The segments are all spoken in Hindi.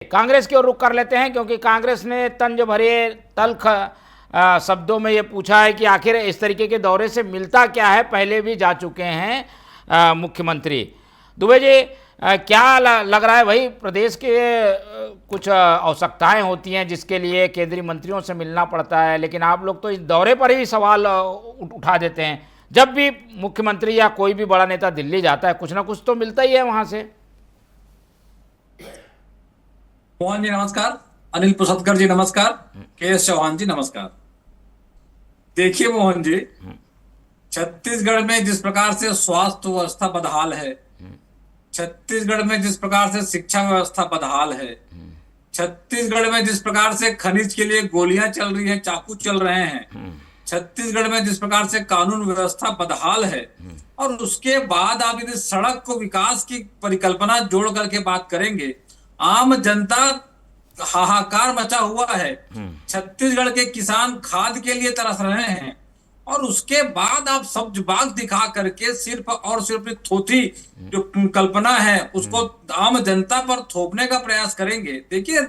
कांग्रेस की ओर रुख कर लेते हैं, क्योंकि कांग्रेस ने तंज भरे तल्ख शब्दों में ये पूछा है कि आखिर इस तरीके के दौरे से मिलता क्या है। पहले भी जा चुके हैं मुख्यमंत्री। दुबे जी, क्या लग रहा है भाई, प्रदेश के कुछ आवश्यकताएं होती हैं जिसके लिए केंद्रीय मंत्रियों से मिलना पड़ता है, लेकिन आप लोग तो इस दौरे पर ही सवाल उठा देते हैं। जब भी मुख्यमंत्री या कोई भी बड़ा नेता दिल्ली जाता है, कुछ ना कुछ तो मिलता ही है वहां से। मोहन जी नमस्कार। अनिल पुसदकर जी नमस्कार। के.एस. चौहान जी नमस्कार। देखिए मोहन जी, छत्तीसगढ़ में जिस प्रकार से स्वास्थ्य व्यवस्था बदहाल है, छत्तीसगढ़ में जिस प्रकार से शिक्षा व्यवस्था बदहाल है, छत्तीसगढ़ में जिस प्रकार से खनिज के लिए गोलियां चल रही हैं, चाकू चल रहे हैं, छत्तीसगढ़ में जिस प्रकार से कानून व्यवस्था बदहाल है, और उसके बाद आप यदि सड़क को विकास की परिकल्पना जोड़ करके बात करेंगे, आम जनता हाहाकार मचा हुआ है। छत्तीसगढ़ के किसान खाद के लिए तरस रहे हैं, और उसके बाद आप सब्ज बाग दिखा करके सिर्फ और सिर्फ थोथी जो कल्पना है उसको आम जनता पर थोपने का प्रयास करेंगे। देखिए,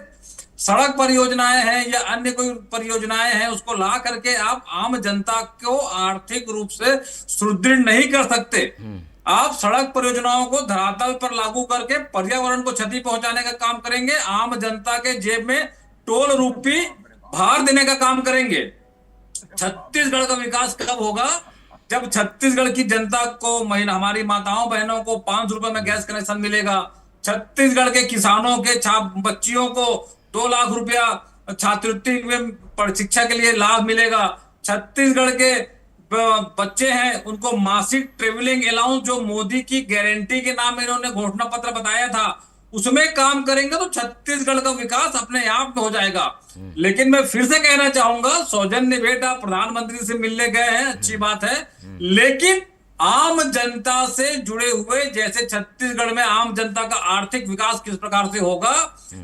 सड़क परियोजनाएं हैं या अन्य कोई परियोजनाएं हैं, उसको ला करके आप आम जनता को आर्थिक रूप से सुदृढ़ नहीं कर सकते। आप सड़क परियोजनाओं को धरातल पर लागू करके पर्यावरण को क्षति पहुंचाने का काम करेंगे, आम जनता के जेब में टोल रूपी भार देने का काम करेंगे। छत्तीसगढ़ का विकास कब होगा? जब छत्तीसगढ़ की जनता को, हमारी माताओं बहनों को 500 रुपए में गैस कनेक्शन मिलेगा, छत्तीसगढ़ के किसानों के बच्चियों को 2 लाख रुपया छात्रवृत्ति में शिक्षा के लिए लाभ मिलेगा, छत्तीसगढ़ के बच्चे हैं उनको मासिक ट्रेवलिंग अलाउंस जो मोदी की गारंटी के नाम में इन्होंने घोषणा पत्र बताया था, उसमें काम करेंगे तो छत्तीसगढ़ का विकास अपने आप में हो जाएगा। लेकिन मैं फिर से कहना चाहूंगा, सौजन्य बेटा प्रधानमंत्री से मिलने गए हैं, अच्छी बात है, लेकिन आम जनता से जुड़े हुए, जैसे छत्तीसगढ़ में आम जनता का आर्थिक विकास किस प्रकार से होगा,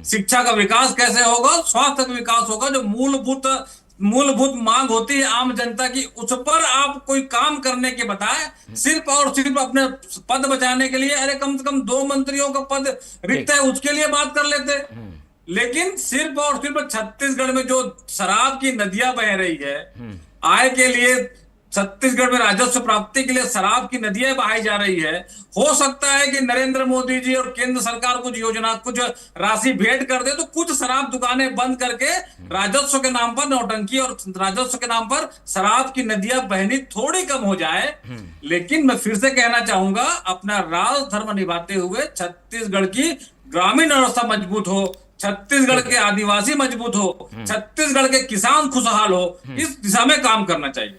शिक्षा का विकास कैसे होगा, स्वास्थ्य का विकास होगा, जो मूलभूत मांग होती है आम जनता की, उस पर आप कोई काम करने के बजाय सिर्फ और सिर्फ अपने पद बचाने के लिए, अरे कम से कम 2 मंत्रियों का पद रिक्त है उसके लिए बात कर लेते। लेकिन सिर्फ और सिर्फ छत्तीसगढ़ में जो शराब की नदियां बह रही है, आय के लिए छत्तीसगढ़ में राजस्व प्राप्ति के लिए शराब की नदियां बहाई जा रही है। हो सकता है कि नरेंद्र मोदी जी और केंद्र सरकार कुछ योजना, कुछ राशि भेंट कर दे, तो कुछ शराब दुकानें बंद करके राजस्व के नाम पर नौटंकी और राजस्व के नाम पर शराब की नदियां बहनी थोड़ी कम हो जाए। लेकिन मैं फिर से कहना चाहूंगा, अपना राज धर्म निभाते हुए छत्तीसगढ़ की ग्रामीण अवस्था मजबूत हो, छत्तीसगढ़ के आदिवासी मजबूत हो, छत्तीसगढ़ के किसान खुशहाल हो, इस दिशा में काम करना चाहिए।